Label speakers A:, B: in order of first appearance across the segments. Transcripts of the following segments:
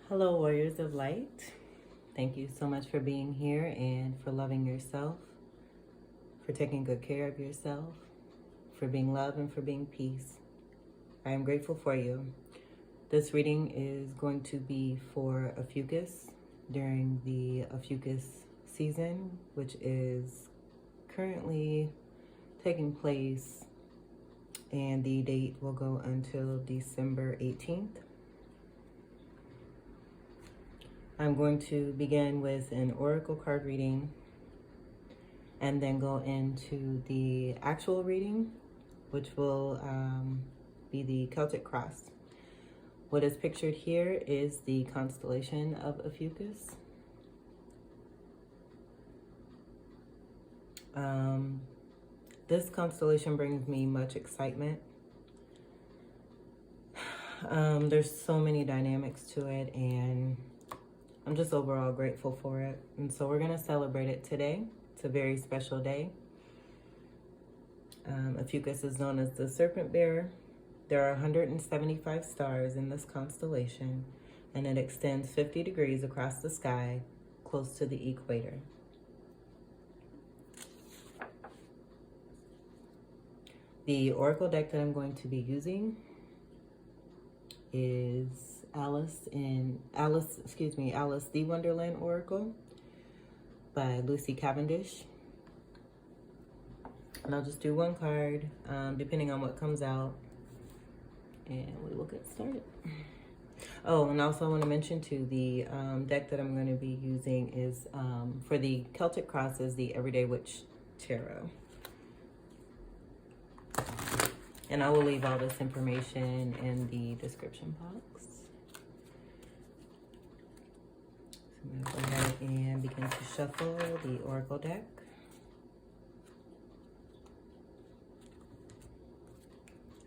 A: Hello, Warriors of Light. Thank you so much for being here and for loving yourself, for taking good care of yourself, for being love and for being peace. I am grateful for you. This reading is going to be for Ophiuchus during the Ophiuchus season, which is currently taking place, and the date will go until December 18th. I'm going to begin with an oracle card reading and then go into the actual reading, which will be the Celtic cross. What is pictured here is the constellation of Ophiuchus. This constellation brings me much excitement. There's so many dynamics to it, and I'm just overall grateful for it. And so we're going to celebrate it today. It's a very special day. Ophiuchus is known as the serpent bearer. There are 175 stars in this constellation, and it extends 50 degrees across the sky, close to the equator. The oracle deck that I'm going to be using is Alice the Wonderland Oracle by Lucy Cavendish. And I'll just do one card, depending on what comes out, and we will get started. Oh, and also I want to mention too, the deck that I'm going to be using is for the Celtic cross is the Everyday Witch Tarot. And I will leave all this information in the description box. So I'm going to go ahead and begin to shuffle the oracle deck.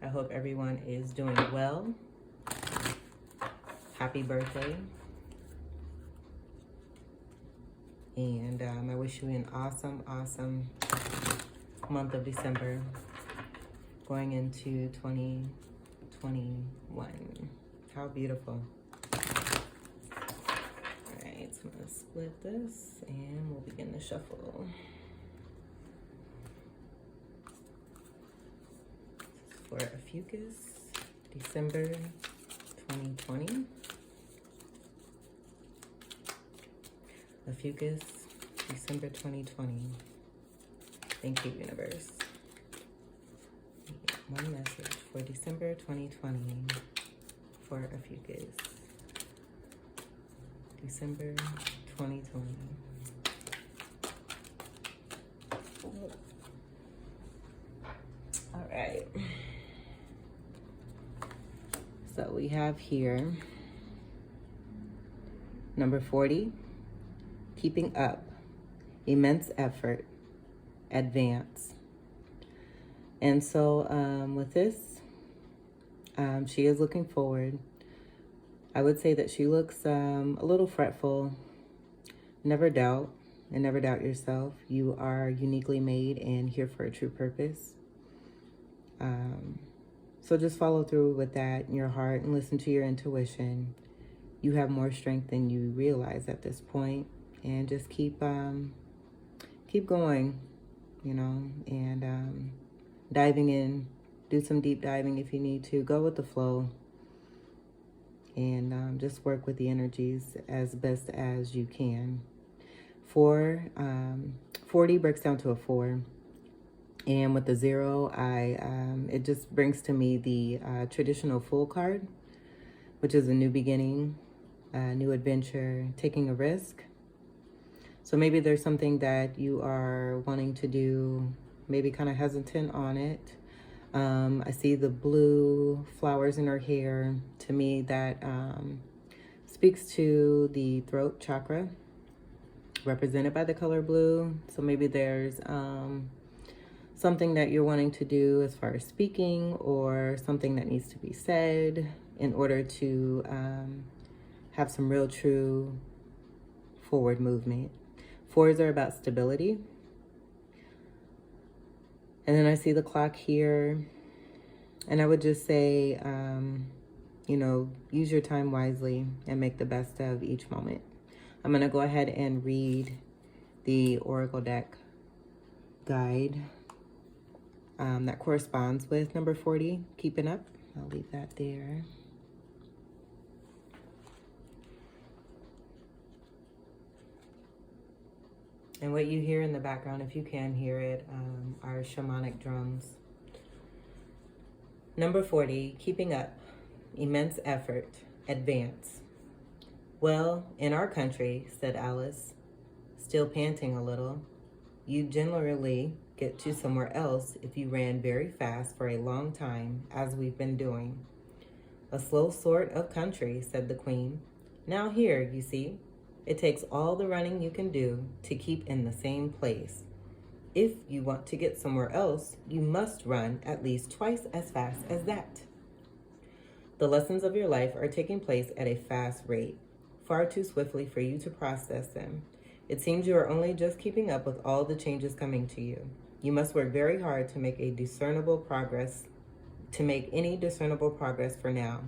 A: I hope everyone is doing well. Happy birthday. And I wish you an awesome, awesome month of December going into 2021. How beautiful. All right, so I'm gonna split this and we'll begin the shuffle. For Ophiuchus, December 2020. Ophiuchus, December 2020. Thank you, universe. One message for December 2020 for Ophiuchus. December 2020. All right. So we have here number 40, keeping up, immense effort, advance. And so with this, she is looking forward. I would say that she looks a little fretful. Never doubt, and never doubt yourself. You are uniquely made and here for a true purpose. So just follow through with that in your heart and listen to your intuition. You have more strength than you realize at this point, and just keep going, you know, and diving in. Do some deep diving if you need to. Go with the flow, and just work with the energies as best as you can. 40 breaks down to a 4. And with the 0, it just brings to me the traditional Fool card, which is a new beginning, a new adventure, taking a risk. So maybe there's something that you are wanting to do, maybe kind of hesitant on it. I see the blue flowers in her hair. To me, that speaks to the throat chakra, represented by the color blue. So maybe there's something that you're wanting to do as far as speaking, or something that needs to be said in order to have some real true forward movement. 4s are about stability. And then I see the clock here, and I would just say you know, use your time wisely and make the best of each moment. I'm going to go ahead and read the Oracle deck guide that corresponds with number 40, keeping up. I'll leave that there. And what you hear in the background, if you can hear it, are shamanic drums. Number 40, keeping up, immense effort, advance. Well, in our country, said Alice, still panting a little, you'd generally get to somewhere else if you ran very fast for a long time, as we've been doing. A slow sort of country, said the Queen. Now here, you see, it takes all the running you can do to keep in the same place. If you want to get somewhere else, you must run at least twice as fast as that. The lessons of your life are taking place at a fast rate, far too swiftly for you to process them. It seems you are only just keeping up with all the changes coming to you. You must work very hard to make any discernible progress for now.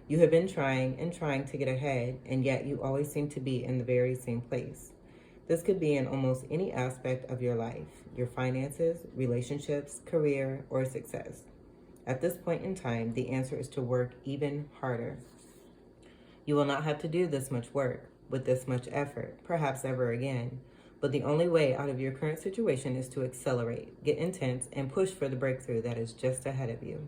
A: You have been trying and trying to get ahead, and yet you always seem to be in the very same place. This could be in almost any aspect of your life, your finances, relationships, career, or success. At this point in time, the answer is to work even harder. You will not have to do this much work with this much effort, perhaps ever again. But the only way out of your current situation is to accelerate, get intense, and push for the breakthrough that is just ahead of you.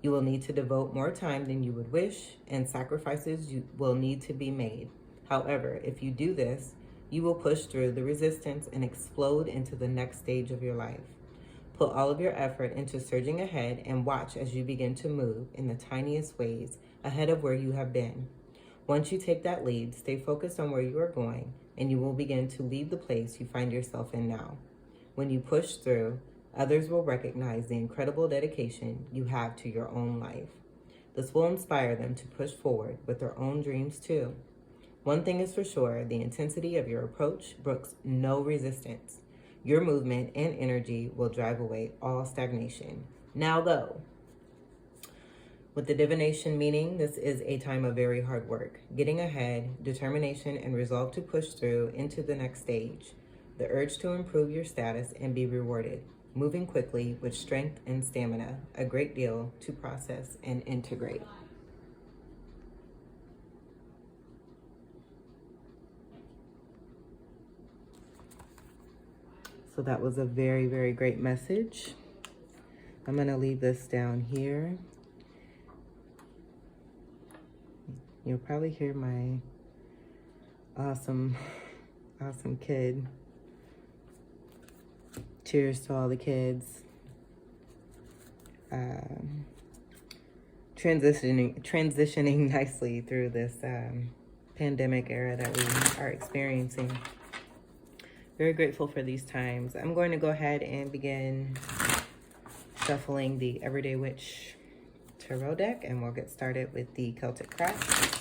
A: You will need to devote more time than you would wish, and sacrifices will need to be made. However, if you do this, you will push through the resistance and explode into the next stage of your life. Put all of your effort into surging ahead and watch as you begin to move in the tiniest ways ahead of where you have been. Once you take that lead, stay focused on where you are going, and you will begin to leave the place you find yourself in now. When you push through, others will recognize the incredible dedication you have to your own life. This will inspire them to push forward with their own dreams too. One thing is for sure, the intensity of your approach brooks no resistance. Your movement and energy will drive away all stagnation. Now go. With the divination meaning, this is a time of very hard work, getting ahead, determination, and resolve to push through into the next stage. The urge to improve your status and be rewarded. Moving quickly with strength and stamina, a great deal to process and integrate. So that was a very, very great message. I'm going to leave this down here. You'll probably hear my awesome kid. Cheers to all the kids. Transitioning nicely through this pandemic era that we are experiencing. Very grateful for these times. I'm going to go ahead and begin shuffling the Everyday Witch Tarot deck, and we'll get started with the Celtic Craft.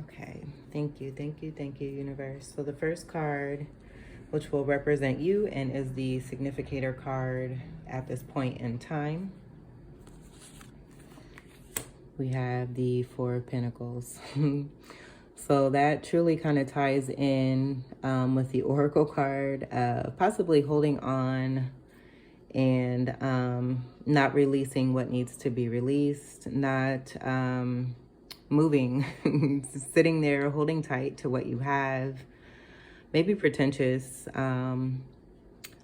A: Okay, thank you, universe. So the first card, which will represent you and is the significator card at this point in time, we have the Four of Pentacles. So that truly kind of ties in with the Oracle card, possibly holding on and not releasing what needs to be released, not moving, sitting there holding tight to what you have, maybe pretentious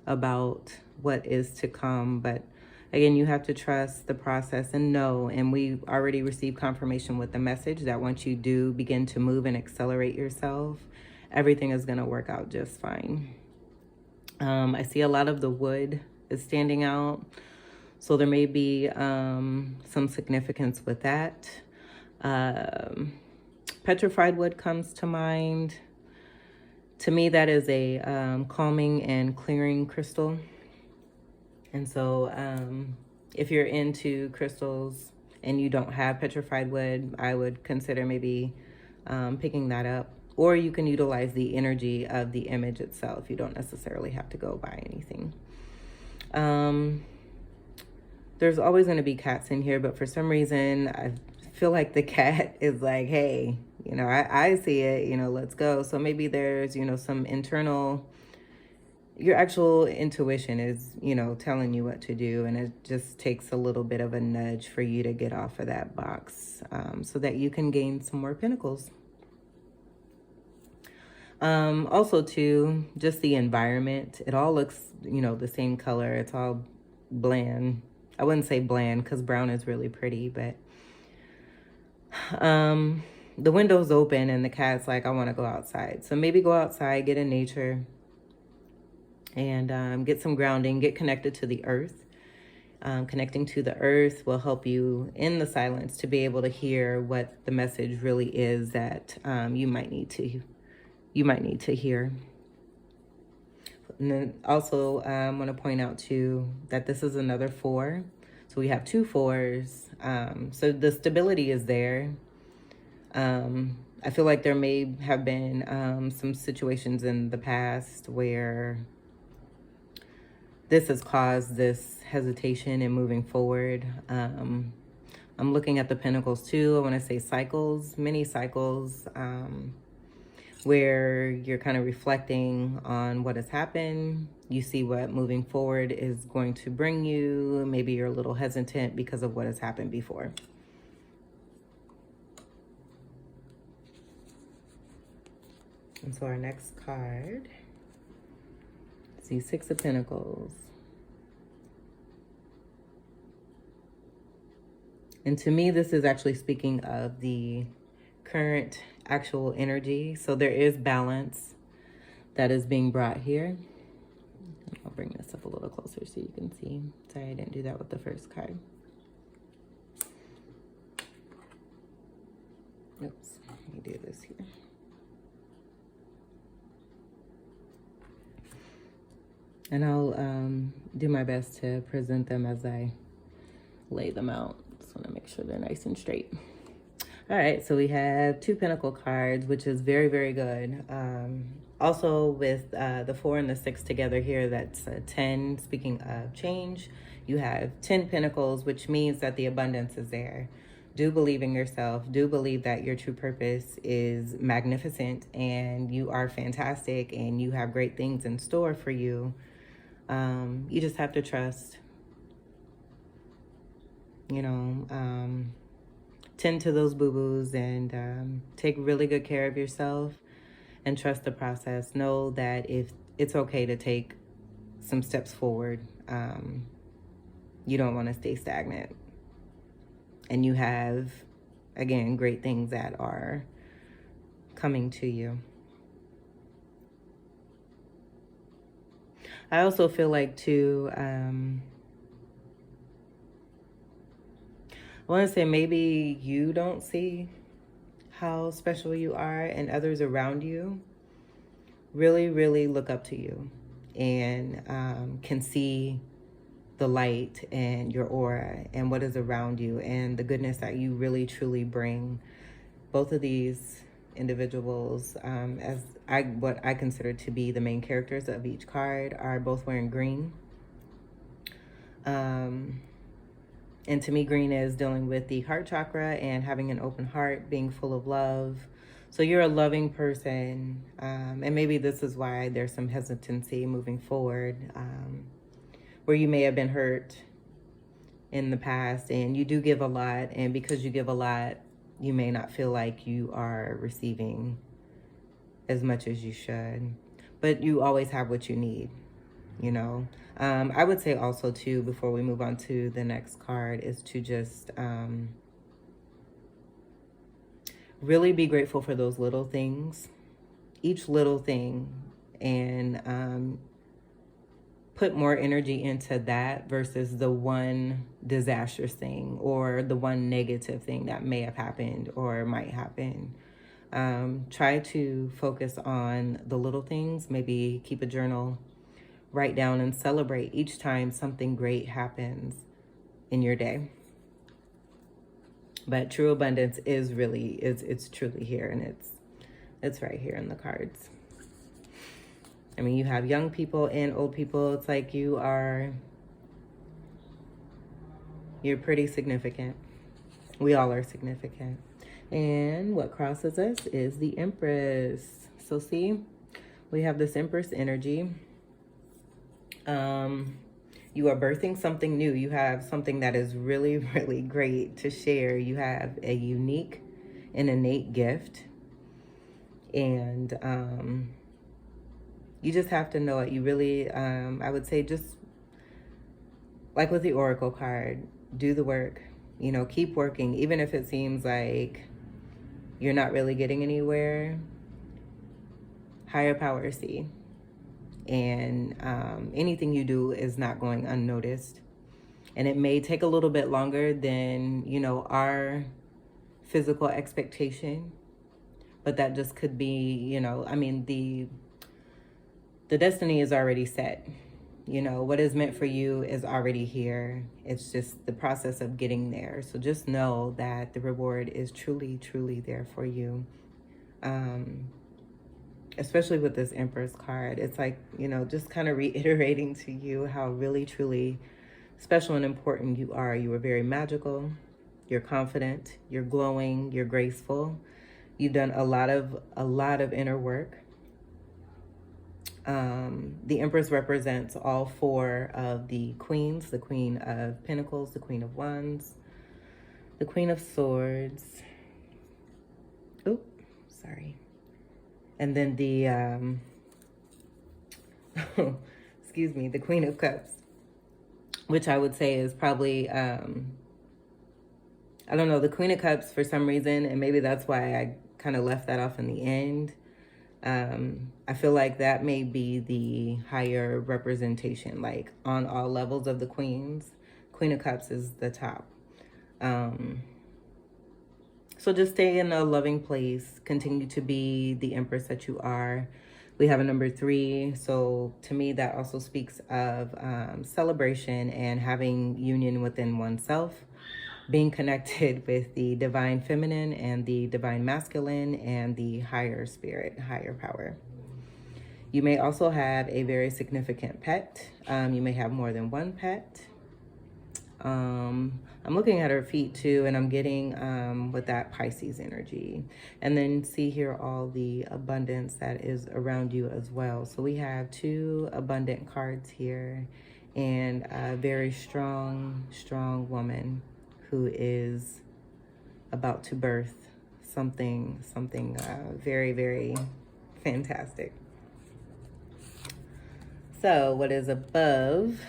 A: about what is to come. But again, you have to trust the process and know, and we already received confirmation with the message that once you do begin to move and accelerate yourself, everything is going to work out just fine. I see a lot of the wood is standing out, so there may be some significance with that. Petrified wood comes to mind. To me, that is a calming and clearing crystal. And so If you're into crystals and you don't have petrified wood, I would consider maybe picking that up. Or you can utilize the energy of the image itself. You don't necessarily have to go buy anything. There's always going to be cats in here, but for some reason, I feel like the cat is like, hey, you know, I see it, you know, let's go. So maybe there's, you know, some internal, your actual intuition is, you know, telling you what to do. And it just takes a little bit of a nudge for you to get off of that box so that you can gain some more pentacles. Also too, just the environment, it all looks, you know, the same color. It's all bland. I wouldn't say bland because brown is really pretty, but the window's open and the cat's like, I want to go outside. So maybe go outside, get in nature, and get some grounding, get connected to the earth. Connecting to the earth will help you in the silence to be able to hear what the message really is that you might need to hear. And then also I want to point out too that this is another 4. So we have 2 4s. So the stability is there. I feel like there may have been some situations in the past where this has caused this hesitation in moving forward. I'm looking at the Pentacles too. I want to say cycles, many cycles, where you're kind of reflecting on what has happened. You see what moving forward is going to bring you. Maybe you're a little hesitant because of what has happened before. And so our next card, see 6 of Pentacles. And to me, this is actually speaking of the current actual energy. So there is balance that is being brought here. I'll bring this up a little closer so you can see. Sorry, I didn't do that with the first card. Oops, let me do this here. And I'll do my best to present them as I lay them out. Just want to make sure they're nice and straight. All right, so we have 2 Pentacle cards, which is very, very good. Also with the 4 and the 6 together here, that's 10. Speaking of change, you have 10 Pentacles, which means that the abundance is there. Do believe in yourself. Do believe that your true purpose is magnificent and you are fantastic and you have great things in store for you. You just have to trust, you know, tend to those boo-boos and take really good care of yourself and trust the process. Know that if it's okay to take some steps forward, you don't want to stay stagnant. And you have, again, great things that are coming to you. I also feel like too, I want to say maybe you don't see how special you are and others around you really, really look up to you and can see the light and your aura and what is around you and the goodness that you really, truly bring. Both of these individuals, what I consider to be the main characters of each card, are both wearing green. And to me, green is dealing with the heart chakra and having an open heart, being full of love. So you're a loving person. And maybe this is why there's some hesitancy moving forward, where you may have been hurt in the past and you do give a lot. And because you give a lot, you may not feel like you are receiving as much as you should. But you always have what you need, you know. I would say also too, before we move on to the next card, is to just really be grateful for those little things, each little thing, and put more energy into that versus the one disastrous thing or the one negative thing that may have happened or might happen. Try to focus on the little things, maybe keep a journal, write down and celebrate each time something great happens in your day. But true abundance is really, it's truly here, and it's right here in the cards. I mean, you have young people and old people. It's like you're pretty significant. We all are significant. And what crosses us is the Empress. So see, we have this Empress energy. You are birthing something new. You have something that is really, really great to share. You have a unique and innate gift. And you just have to know it. You really, I would say, just like with the Oracle card, do the work. You know, keep working. Even if it seems like you're not really getting anywhere, higher power see. And anything you do is not going unnoticed. And it may take a little bit longer than, you know, our physical expectation. But that just could be, you know, I mean, the destiny is already set. You know, what is meant for you is already here. It's just the process of getting there. So just know that the reward is truly, truly there for you. Especially with this Empress card. It's like, you know, just kind of reiterating to you how really, truly special and important you are. You are very magical. You're confident. You're glowing. You're graceful. You've done a lot of inner work. The Empress represents all four of the queens: the Queen of Pentacles, the Queen of Wands, the Queen of Swords. Oh, sorry. And then the, excuse me, the Queen of Cups, which I would say is probably, I don't know, the Queen of Cups for some reason, and maybe that's why I kind of left that off in the end. I feel like that may be the higher representation, like on all levels of the queens. Queen of Cups is the top. So just stay in a loving place. Continue to be the Empress that you are. We have a number 3. So to me, that also speaks of celebration and having union within oneself. Being connected with the divine feminine and the divine masculine and the higher spirit, higher power. You may also have a very significant pet. You may have more than one pet. I'm looking at her feet too, and I'm getting with that Pisces energy. And then see here all the abundance that is around you as well. So we have 2 abundant cards here and a very strong, strong woman who is about to birth something very, very fantastic. So what is above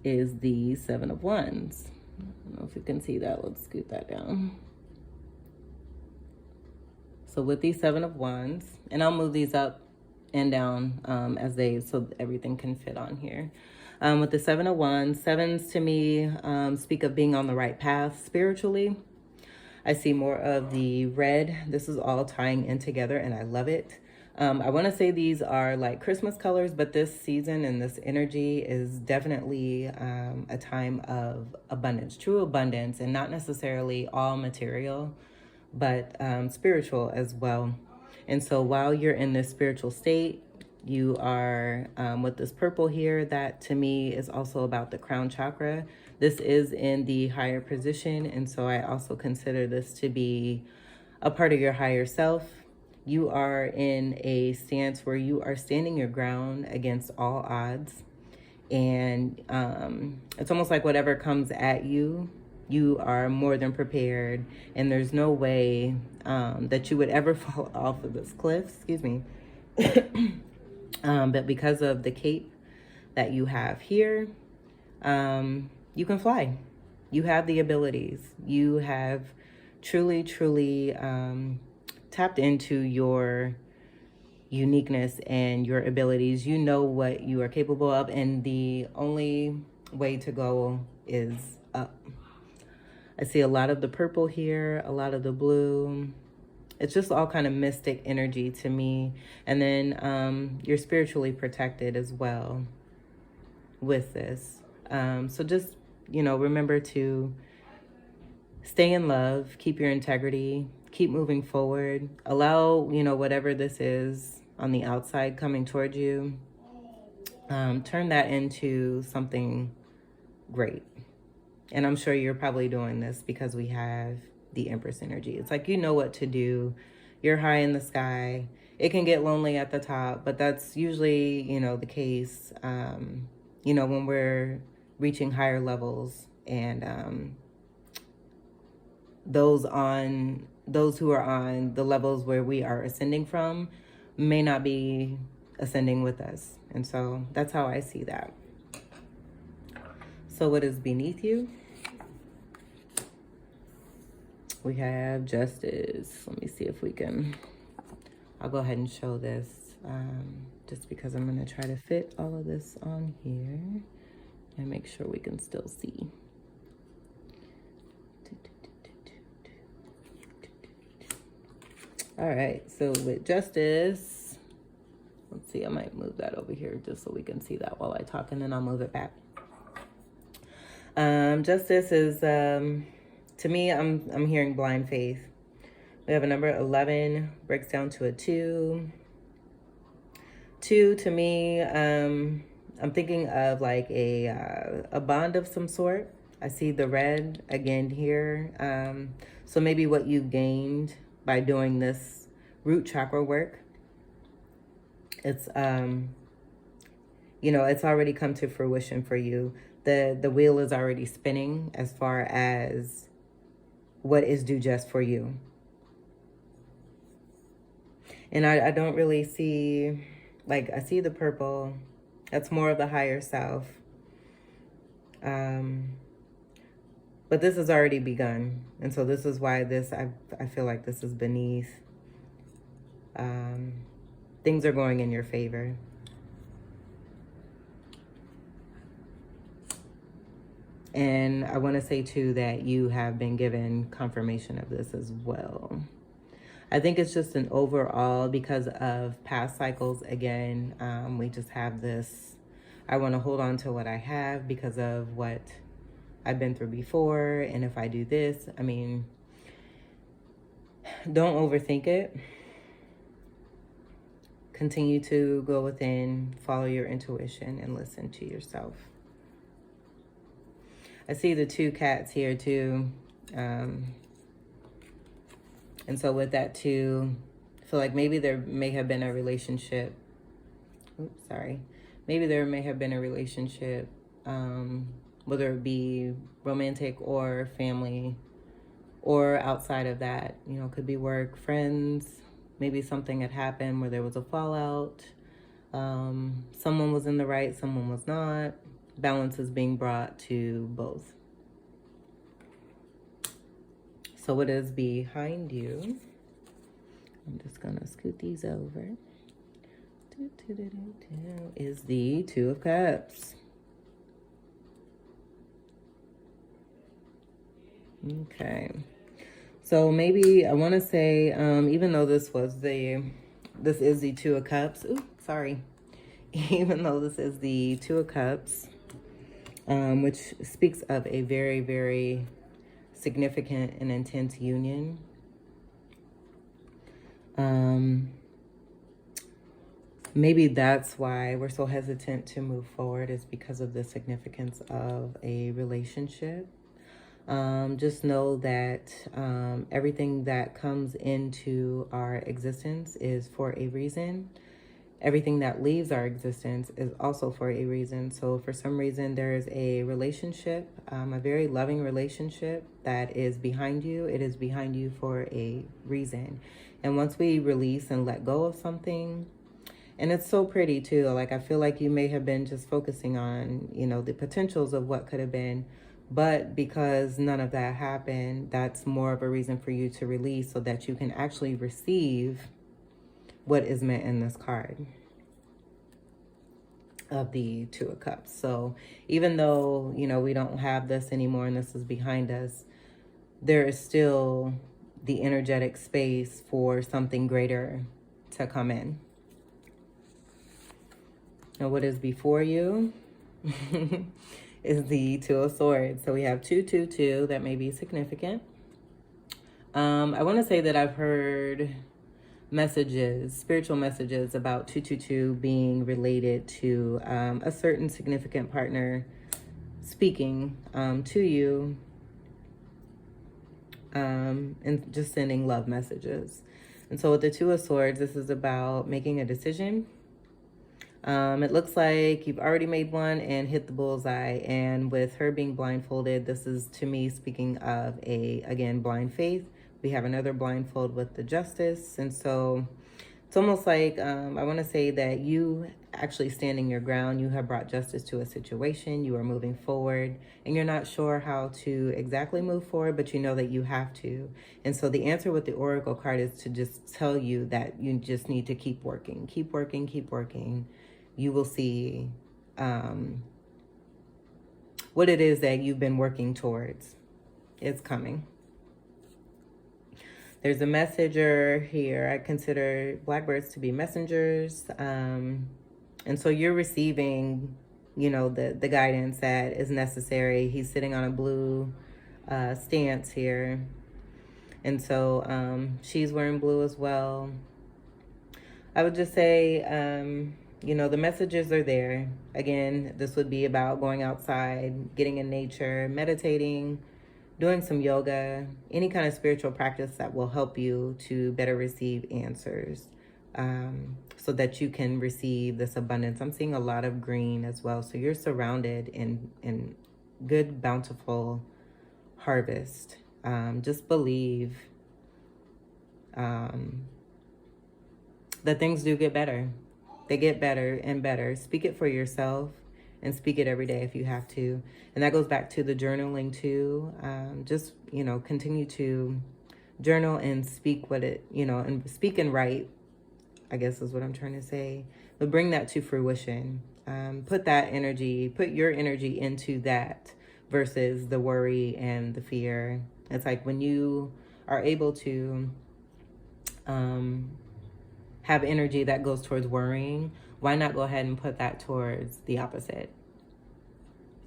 A: is the 7 of Wands. I don't know if you can see that. Let's scoot that down. So with these 7 of Wands, and I'll move these up and down so everything can fit on here. With the 7 of Wands, 7s to me speak of being on the right path spiritually. I see more of the red. This is all tying in together, and I love it. I want to say these are like Christmas colors, but this season and this energy is definitely a time of abundance, true abundance, and not necessarily all material, but spiritual as well. And so while you're in this spiritual state, you are with this purple here, that to me is also about the crown chakra. This is in the higher position, and so I also consider this to be a part of your higher self. You are in a stance where you are standing your ground against all odds, and it's almost like whatever comes at you, you are more than prepared, and there's no way that you would ever fall off of this cliff, excuse me. But because of the cape that you have here, you can fly. You have the abilities. You have truly, truly tapped into your uniqueness and your abilities. You know what you are capable of, and the only way to go is up. I see a lot of the purple here, a lot of the blue. It's just all kind of mystic energy to me. And then you're spiritually protected as well with this. So just, remember to stay in love, keep your integrity, keep moving forward. Allow, whatever this is on the outside coming towards you, turn that into something great. And I'm sure you're probably doing this because we have the Empress energy. It's like, you know what to do. You're high in the sky. It can get lonely at the top, but that's usually, the case, when we're reaching higher levels. And those who are on the levels where we are ascending from may not be ascending with us. And so that's how I see that. So what is beneath you? We have Justice. Let me see if we can, I'll go ahead and show this just because I'm going to try to fit all of this on here and make sure we can still see. All right, so with Justice, let's see, I might move that over here just so we can see that while I talk, and then I'll move it back. Justice is, to me, I'm hearing blind faith. We have a number 11, breaks down to a 2. 2, to me, I'm thinking of like a bond of some sort. I see the red again here. So maybe what you gained by doing this root chakra work, it's, it's already come to fruition for you. The wheel is already spinning as far as what is due just for you. And I don't really see, like, I see the purple. That's more of the higher self. But this has already begun. And so this is why I feel like this is beneath. Things are going in your favor. And I want to say, too, that you have been given confirmation of this as well. I think it's just an overall, because of past cycles, again, we just have this, I want to hold on to what I have because of what I've been through before. And if I do this, I mean, don't overthink it. Continue to go within, follow your intuition, and listen to yourself. I see the 2 cats here too. And so with that too, I feel like maybe there may have been a relationship. Oops, sorry. Maybe there may have been a relationship, whether it be romantic or family or outside of that. Could be work, friends. Maybe something had happened where there was a fallout. Someone was in the right, someone was not. Balance is being brought to both. So what is behind you? I'm just gonna scoot these over. Is the 2 of Cups. Okay. So maybe I want to say, even though this is the 2 of Cups. Ooh, sorry. Even though this is the 2 of Cups, which speaks of a very, very significant and intense union. Maybe that's why we're so hesitant to move forward, is because of the significance of a relationship. Just know that everything that comes into our existence is for a reason. Everything that leaves our existence is also for a reason. So for some reason, there is a relationship, a very loving relationship that is behind you. It is behind you for a reason. And once we release and let go of something, and it's so pretty too, like I feel like you may have been just focusing on, the potentials of what could have been. But because none of that happened, that's more of a reason for you to release so that you can actually receive what is meant in this card of the 2 of Cups. So even though, we don't have this anymore and this is behind us, there is still the energetic space for something greater to come in. Now, what is before you? is the Two of Swords. So we have 222. That may be significant. I want to say that I've heard messages, spiritual messages about 222 being related to a certain significant partner speaking to you and just sending love messages. And so with the Two of Swords, this is about making a decision. It looks like you've already made one and hit the bullseye. And with her being blindfolded, this is, to me, speaking of again, blind faith. We have another blindfold with the Justice. And so it's almost like, I want to say that you actually standing your ground, you have brought justice to a situation, you are moving forward, and you're not sure how to exactly move forward, but you know that you have to. And so the answer with the Oracle card is to just tell you that you just need to keep working, keep working, keep working. You will see what it is that you've been working towards. It's coming. There's a messenger here. I consider blackbirds to be messengers. And so you're receiving, you know, the guidance that is necessary. He's sitting on a blue stance here. And so she's wearing blue as well. I would just say, you know, the messages are there. Again, this would be about going outside, getting in nature, meditating, doing some yoga, any kind of spiritual practice that will help you to better receive answers so that you can receive this abundance. I'm seeing a lot of green as well. So you're surrounded in good, bountiful harvest. Just believe that things do get better. They get better and better. Speak it for yourself. And speak it every day if you have to. And that goes back to the journaling too. Just, you know, continue to journal and speak what it, you know, and speak and write, I guess is what I'm trying to say. But bring that to fruition. Put that energy, put your energy into that versus the worry and the fear. It's like when you are able to have energy that goes towards worrying, why not go ahead and put that towards the opposite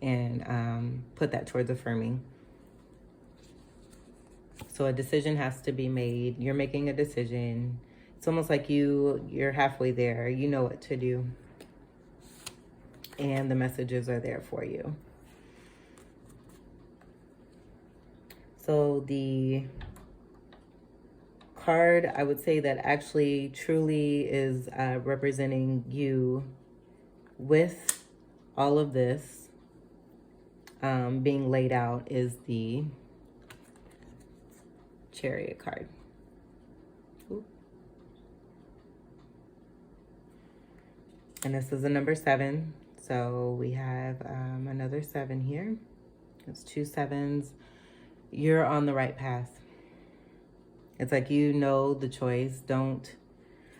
A: and put that towards affirming? So a decision has to be made. You're making a decision. It's almost like you're halfway there. You know what to do. And the messages are there for you. So the card, I would say that actually truly is representing you with all of this being laid out is the Chariot card. Ooh. And this is a number 7. So we have another 7 here. It's 2 7s. You're on the right path. It's like, you know, the choice. And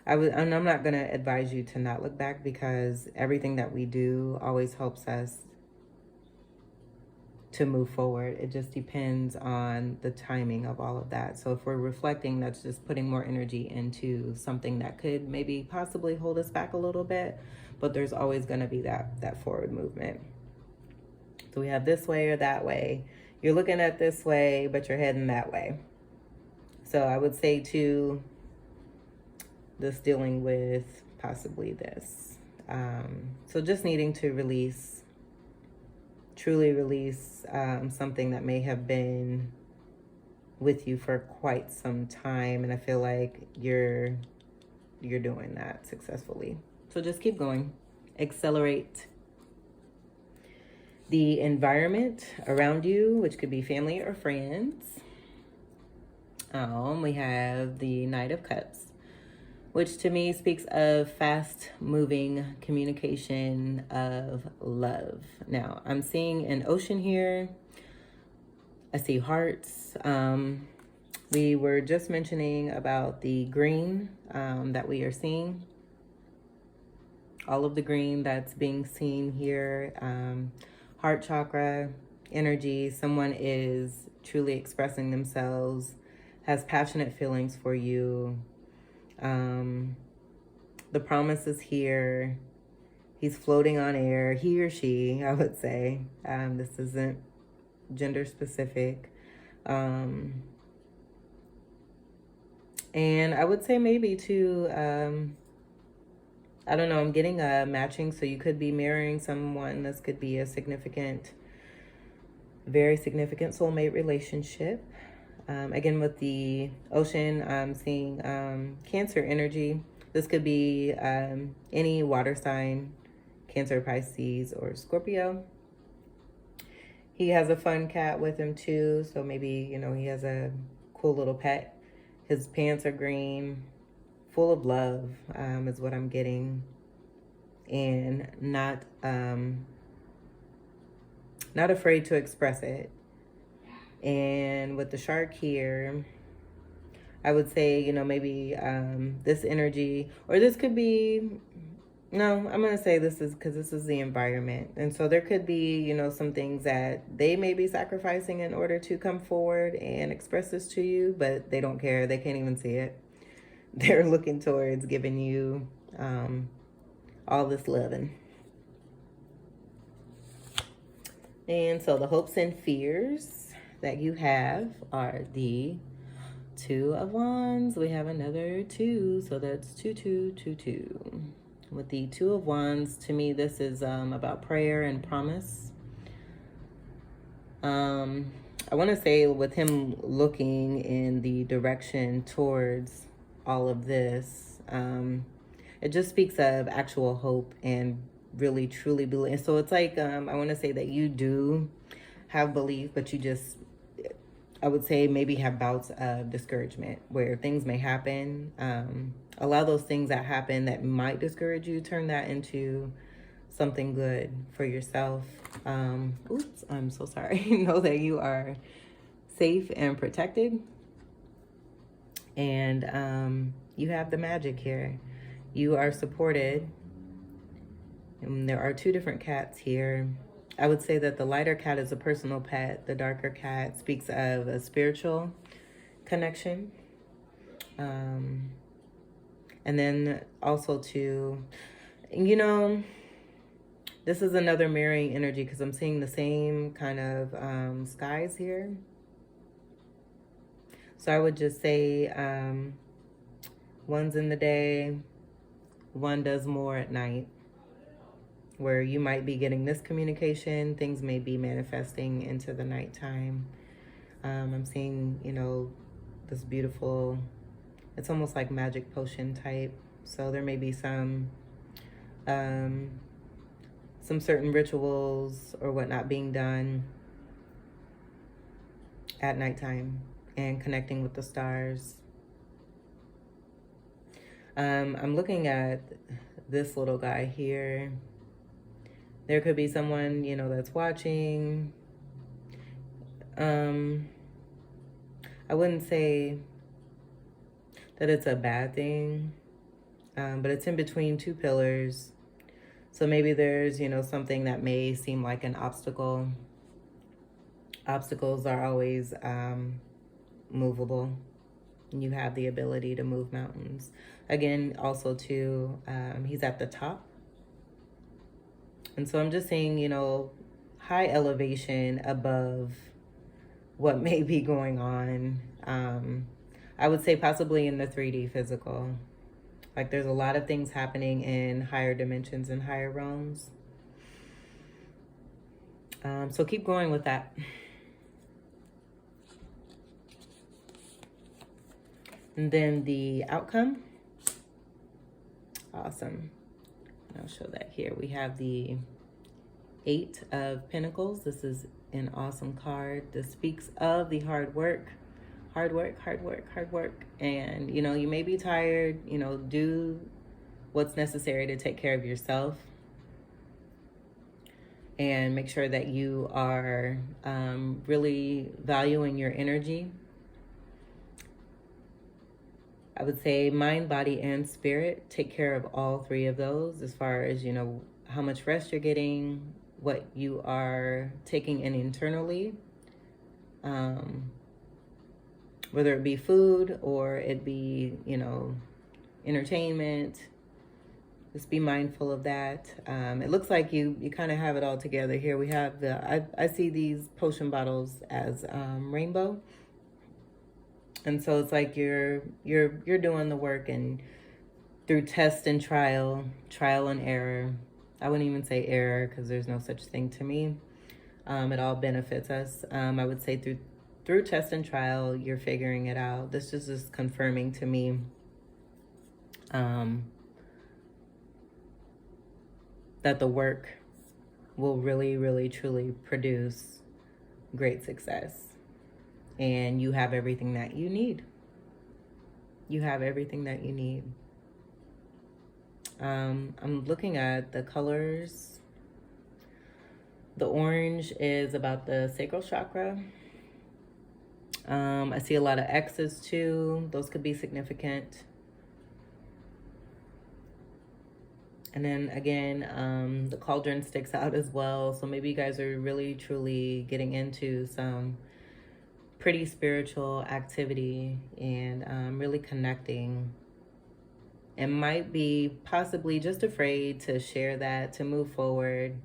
A: I'm not going to advise you to not look back, because everything that we do always helps us to move forward. It just depends on the timing of all of that. So if we're reflecting, that's just putting more energy into something that could maybe possibly hold us back a little bit, but there's always going to be that forward movement. So we have this way or that way. You're looking at this way, but you're heading that way. So I would say too, this dealing with possibly this. So just needing to release, truly release something that may have been with you for quite some time. And I feel like you're doing that successfully. So just keep going. Accelerate the environment around you, which could be family or friends. We have the Knight of Cups, which to me speaks of fast-moving communication of love. Now, I'm seeing an ocean here. I see hearts. We were just mentioning about the green that we are seeing. All of the green that's being seen here. Heart chakra energy. Someone is truly expressing themselves, has passionate feelings for you. The promise is here. He's floating on air, he or she, I would say. This isn't gender specific. And I would say maybe too, I don't know, I'm getting a matching, so you could be marrying someone. This could be a significant, very significant soulmate relationship. Again, with the ocean, I'm seeing Cancer energy. This could be any water sign, Cancer, Pisces, or Scorpio. He has a fun cat with him too, so maybe, you know, he has a cool little pet. His pants are green, full of love, is what I'm getting, and not afraid to express it. And with the shark here, I would say, you know, maybe this energy, or this could be, no, I'm going to say this is because this is the environment. And so there could be, you know, some things that they may be sacrificing in order to come forward and express this to you, but they don't care. They can't even see it. They're looking towards giving you all this loving. And so the hopes and fears that you have are the Two of Wands. We have another 2, so that's 2, 2, 2, 2. With the Two of Wands, to me, this is about prayer and promise. I want to say with him looking in the direction towards all of this, it just speaks of actual hope and really truly believe. So it's like, I want to say that you do have belief, but you just, I would say, maybe have bouts of discouragement where things may happen. Allow those things that happen that might discourage you, turn that into something good for yourself. Oops, I'm so sorry. Know that you are safe and protected. And you have the magic here. You are supported. And there are 2 different cats here. I would say that the lighter cat is a personal pet. The darker cat speaks of a spiritual connection. And then also too, you know, this is another mirroring energy because I'm seeing the same kind of skies here. So I would just say one's in the day, one does more at night, where you might be getting this communication. Things may be manifesting into the nighttime. I'm seeing, you know, this beautiful, it's almost like magic potion type. So there may be some certain rituals or whatnot being done at nighttime and connecting with the stars. I'm looking at this little guy here. There could be someone, you know, that's watching. I wouldn't say that it's a bad thing, but it's in between 2 pillars. So maybe there's, you know, something that may seem like an obstacle. Obstacles are always movable. You have the ability to move mountains. Again, also too, he's at the top. And so I'm just saying, you know, high elevation above what may be going on. I would say possibly in the 3D physical. Like there's a lot of things happening in higher dimensions and higher realms. So keep going with that. And then the outcome. Awesome. I'll show that here. We have the 8 of Pentacles. This is an awesome card. This speaks of the hard work. Hard work, hard work, hard work. And, you know, you may be tired. You know, do what's necessary to take care of yourself. And make sure that you are really valuing your energy. I would say mind, body, and spirit. Take care of all 3 of those as far as, you know, how much rest you're getting, what you are taking in internally, whether it be food or it be, you know, entertainment. Just be mindful of that. It looks like you kind of have it all together here. We have I see these potion bottles as rainbow. And so it's like you're doing the work, and through test and trial and error. I wouldn't even say error because there's no such thing to me. It all benefits us. I would say through test and trial, you're figuring it out. This is just confirming to me that the work will really, really, truly produce great success. And you have everything that you need. You have everything that you need. I'm looking at the colors. The orange is about the sacral chakra. I see a lot of X's too. Those could be significant. And then again, the cauldron sticks out as well. So maybe you guys are really, truly getting into some pretty spiritual activity and really connecting, and might be possibly just afraid to share that, to move forward.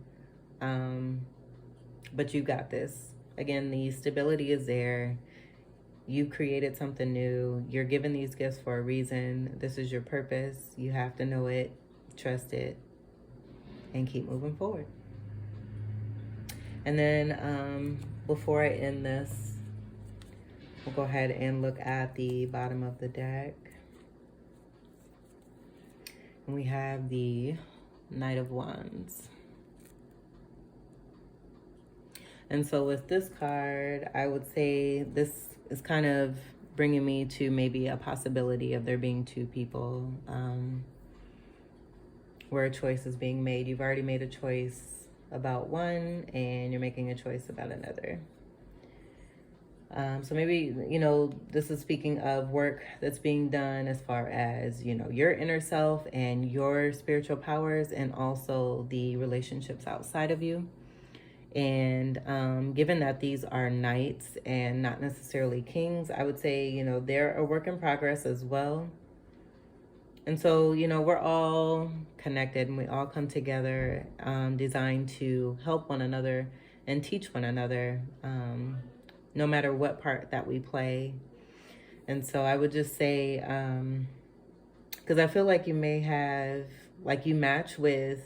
A: But you got this. Again, the stability is there. You created something new. You're given these gifts for a reason. This is your purpose. You have to know it, trust it, and keep moving forward. And then before I end this, we'll go ahead and look at the bottom of the deck. And we have the Knight of Wands. And so with this card, I would say this is kind of bringing me to maybe a possibility of there being two people where a choice is being made. You've already made a choice about one and you're making a choice about another. So maybe, you know, this is speaking of work that's being done as far as, you know, your inner self and your spiritual powers, and also the relationships outside of you. And given that these are knights and not necessarily kings, I would say, you know, they're a work in progress as well. And so, you know, we're all connected and we all come together, designed to help one another and teach one another, no matter what part that we play. And so I would just say, because I feel like you may have, like you match with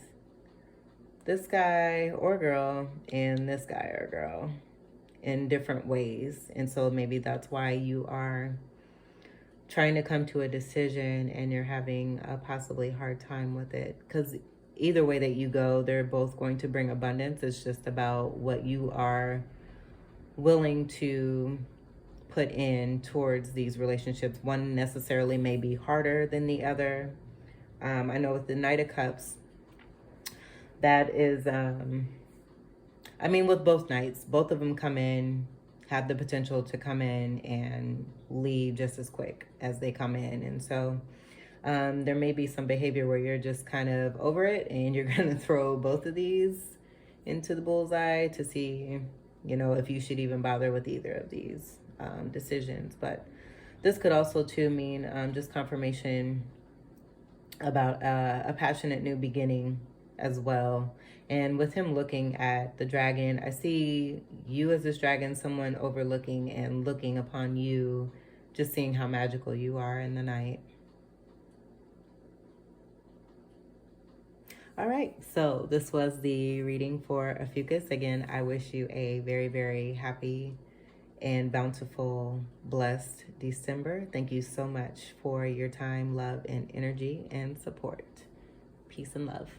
A: this guy or girl and this guy or girl in different ways. And so maybe that's why you are trying to come to a decision and you're having a possibly hard time with it. Because either way that you go, they're both going to bring abundance. It's just about what you are willing to put in towards these relationships. One necessarily may be harder than the other. I know with the Knight of Cups, that is, I mean, with both knights, both of them come in, have the potential to come in and leave just as quick as they come in. And so there may be some behavior where you're just kind of over it and you're going to throw both of these into the bullseye to see, you know, if you should even bother with either of these decisions. But this could also too mean just confirmation about a passionate new beginning as well. And with him looking at the dragon, I see you as this dragon, someone overlooking and looking upon you, just seeing how magical you are in the night. All right, so this was the reading for Ophiuchus. Again, I wish you a very, very happy and bountiful, blessed December. Thank you so much for your time, love, and energy and support. Peace and love.